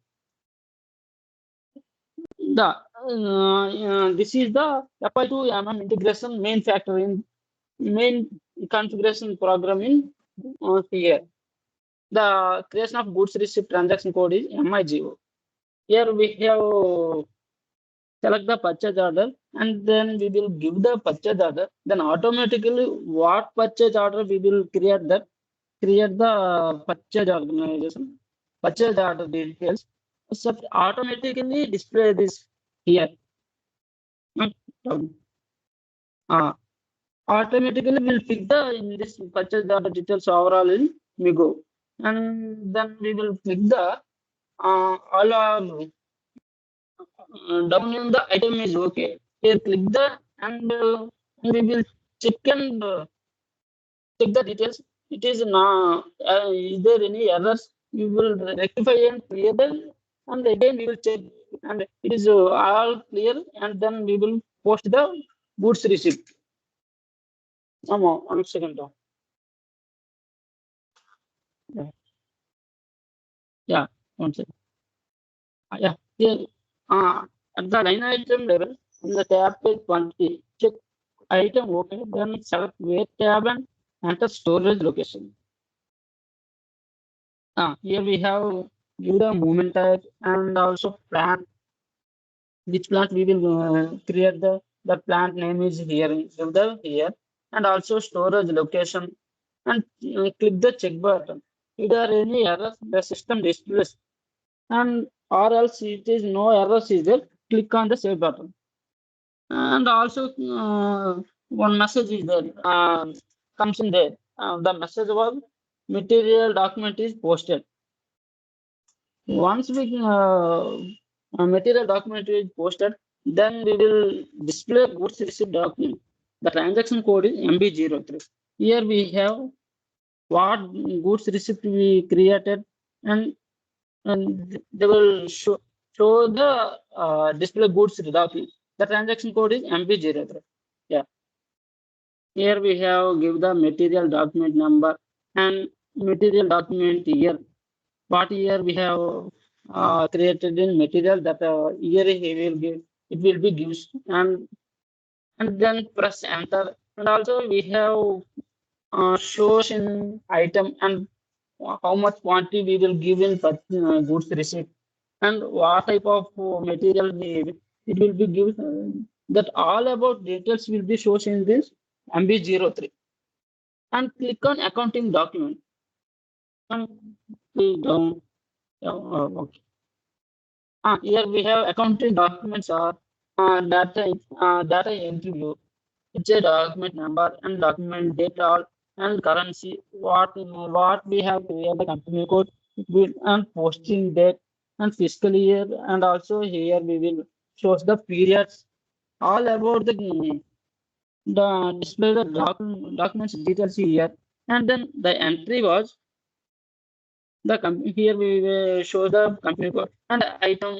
This is the FI2 integration main factor in main configuration program in here. The creation of goods receipt transaction code is MIGO. Here we have select the purchase order, and then we will give the purchase order. Then automatically what purchase order we will create the purchase organization, purchase order details. So automatically display this here. Automatically will pick the in this purchase order details overall in MIGO, and then we will pick the all our down in the item is okay. Here click the and we will check and check the details. It is not is there any errors? We will rectify and clear them, and again we will check and it is all clear, and then we will post the goods receipt. One second. Yeah, one second. Yeah, here at the line item level, in the tab page 20, check item okay, then select where tab and enter storage location. Here we have give the movement type and also plant. Which plant we will create the plant name is here, give the here, and also storage location, and click the check button. If there are any errors, the system displays, and or else it is no errors is there, click on the save button. And also one message is there, comes in there. The message was material document is posted. Once we material document is posted, then we will display goods receipt document. The transaction code is MB03. Here we have what goods receipt we created, and they will show the display goods document. The transaction code is MB03. Yeah. Here we have give the material document number and material document year. What year we have created in material, that year he will give, it will be gives, and then press enter. And also we have shows in item and how much quantity we will give in goods receipt, and what type of material it will be given. That all about details will be shown in this MB03. And click on accounting document. And click down. Okay. Here we have accounting documents are data entry view. It's a document number and document date all and currency. What we have created the company code and posting date and fiscal year, and also here we will show the periods, all about the display the documents details here. And then the entry was the here we will show the company code and item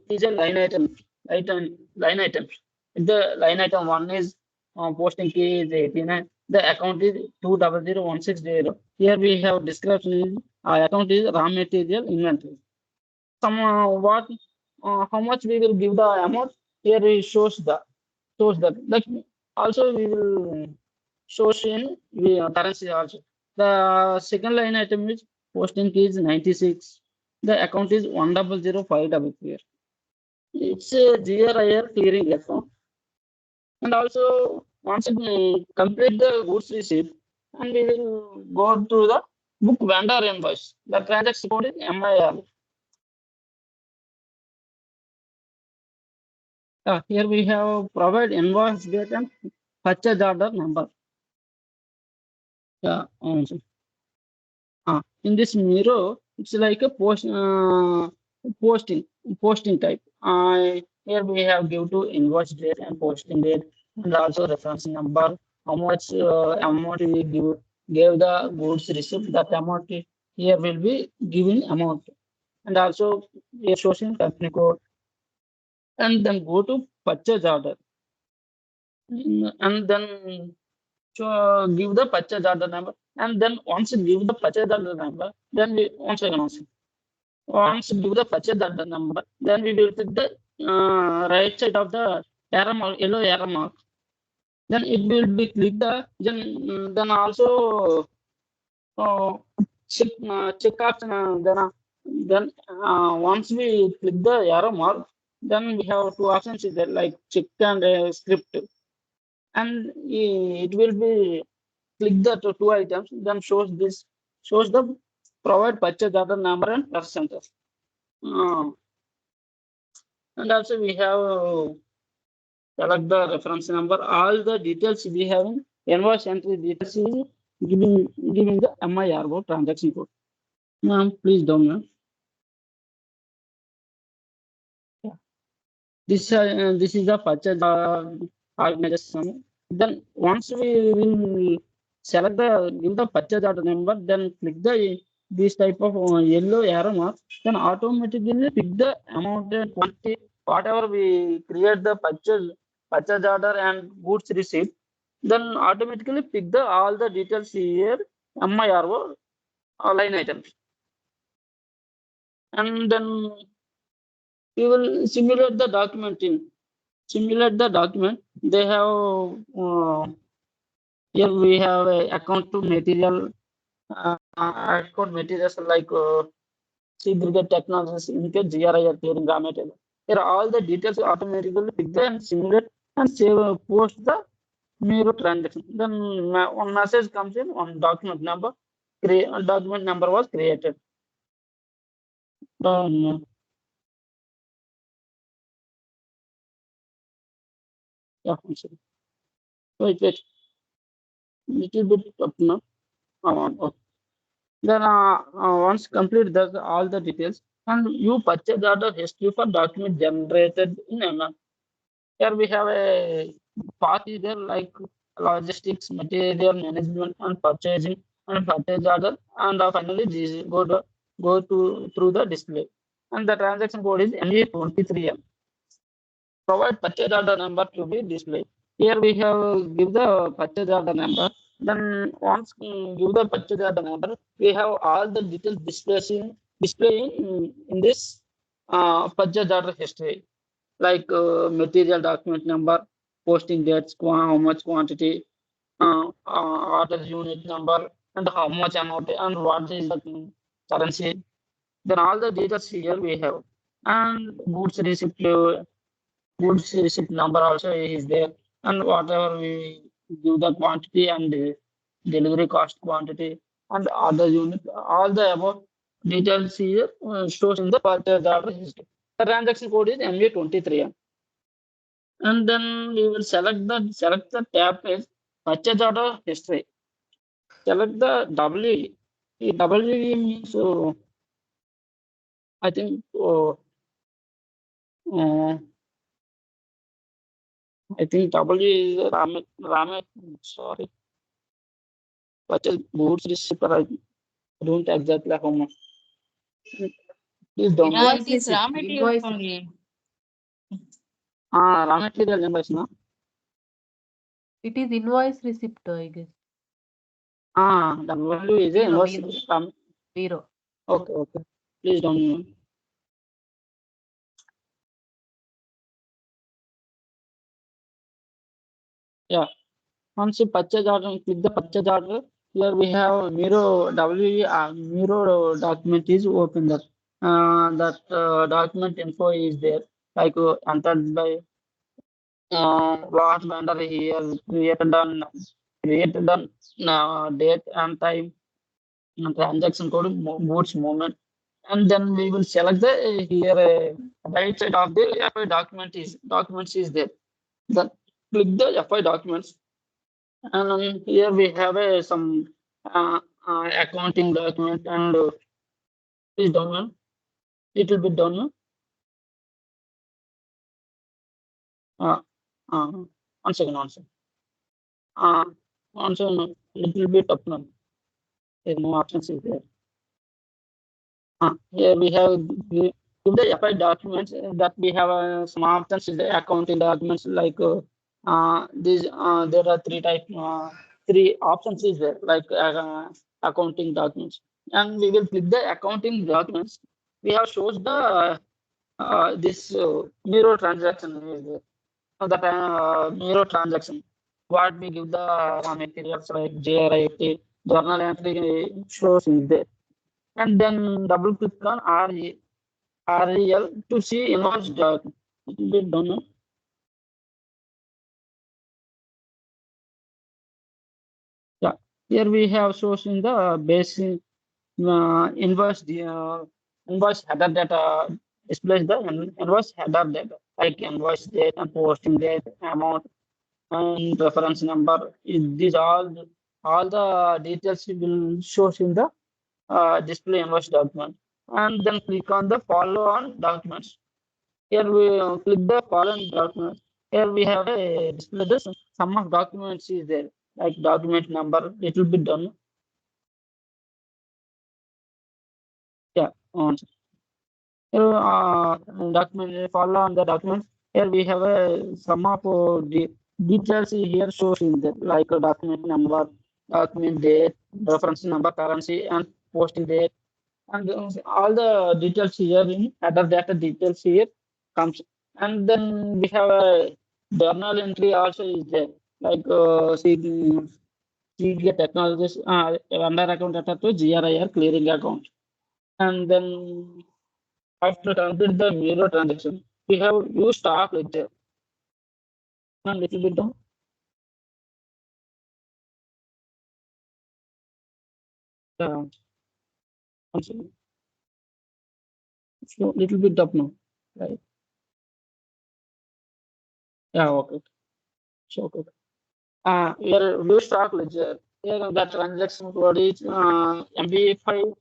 is a line item. Line items. The line item one is posting key is 89. The account is 200160. Here we have description is account is raw material inventory. Some what how much we will give the amount. Here it shows that. Like also we will shows in currency also. The second line item is posting key is 96. The account is 100533. It's a GRIR clearing account. And also once we complete the goods receipt, and we will go to the book vendor invoice. The transaction code is MIR. Here we have provide invoice date and purchase order number. In this mirror, it's like a posting type. Here we have give to invoice date and posting date, and also reference number. How much amount we gave the goods receipt. That amount here will be given amount, and also we are showing company code, and then go to purchase order, and then give the purchase order number, and then once you give the purchase order number, then we once again also. Once give the purchase order number, then we will click the right side of the arrow mark, yellow arrow mark. Then it will be click the then also check option. Then once we click the arrow mark, then we have two options is there like check and script, and it will be click the two items. Then shows the provide purchase order number and percentage. And also we have select the reference number. All the details we have in invoice entry details is giving the MIRO transaction code. Ma'am, please down, ma'am. This is the purchase organization. Then once we will select give the purchase order number, then click the this type of yellow arrow mark, then automatically pick the amount and quantity, whatever we create the purchase order and goods receipt, then automatically pick the all the details here, MIRO line items. And then we will simulate the document They have here we have a account to material account materials like segregate technologies, indicate GRI or clearing raw material. Here all the details automatically pick and simulate and save post the mirror transaction. Then one message comes in on document number. Document number was created. Yeah, wait. Little bit up now. Okay. Then once complete all the details, and you purchase order history for document generated in MM. Here we have a path is there like logistics, material management, and purchasing and purchase order, and finally this go to through the display. And the transaction code is MA23M. Provide purchase order number to be displayed. Here we have give the purchase order number. Then once give the purchase order number, we have all the details displaying in this purchase order history, like material document number, posting dates, how much quantity, order unit number, and how much amount, and what is the currency. Then all the details here we have, and goods receipt number also is there, and whatever we give the quantity and delivery cost quantity and other unit, all the above details here stores in the purchase order history. The transaction code is MA23M. And then we will select the tab page purchase order history. Select the WE. WE means I think I think W is Ramet. Sorry. Purchase goods receipt. I don't exactly how much. Please don't. Yeah, Invoice it is raw receipt, material invoice. only. Raw material invoice, no? It is invoice receipt, I guess. The value is a Zero, invoice. Zero. Okay. Please don't. Yeah. Once you purchase order, click the purchase order. Here we have Miro Miro document is open. That document info is there. Like entered by what vendor here created on date and time, transaction code, goods movement, and then we will select the here right side of the FI documents is there. Then click the FI documents, and here we have some accounting document and please download. It will be done. One second. One second. Little bit up now. There no options is there. Here we have give the FI documents that we have some options is the accounting documents like these. There are three options is there like accounting documents, and we will click the accounting documents. We have shows the this mirror transaction is there. That mirror transaction. What we give the raw materials like JRIT, journal entry shows is there. And then double click on REL to see invoice document. It will be done. Yeah, here we have source in the basic invoice header data displays the invoice header data like invoice date and posting date, amount, and reference number. These all the details will shows in the display invoice document. And then click on the follow on documents. Here we click the following document. Here we have a display the sum of documents is there, like document number. It will be done. Yeah. Here, document follow on the document. Here we have a sum of details here shows in there, like a document number, document date, reference number, currency, and posting date, and all the details here in other data details here comes. And then we have a journal entry also is there, like CGA technologies vendor account data to GRIR clearing account. And then after complete the mirror transaction, we have use stock ledger. And little bit down. Uh, so little bit up now, right? Yeah, okay. So okay. Here view stock ledger. Here the transaction code is MB5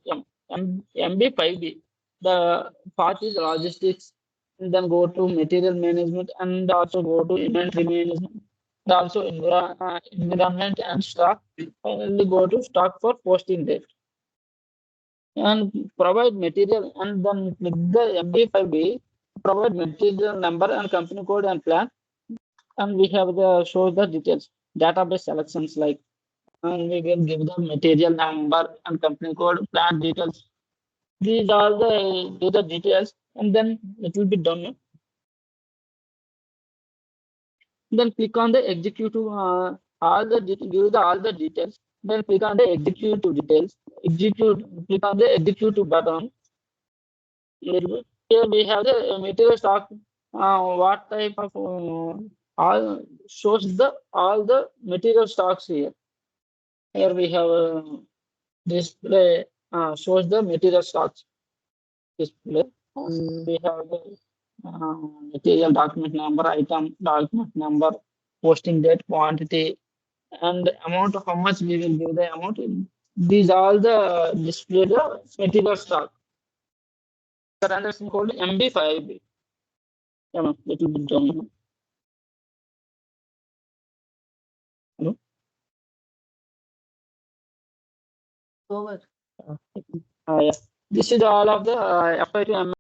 MB5B. The part is logistics, and then go to material management, and also go to inventory management. And also environment and stock. Finally, go to stock for posting date. And provide material, and then click the MB5B. Provide material number and company code and plan. And we have the show the details database selections like, and we will give the material number and company code, plan details. These are the details, and then it will be done. Then click on the executive all the details. Then click on the executive details. Click on the executive button. Here we have the material stock. What type of all shows the all the material stocks here. Here we have display shows the material stocks display. And we have the material document number, item document number, posting date, quantity, and amount of how much we will give the amount. These all the display the material stock. The transaction called MB5. Yeah, little bit down. Hello? Over. Yeah. This is all of the FI to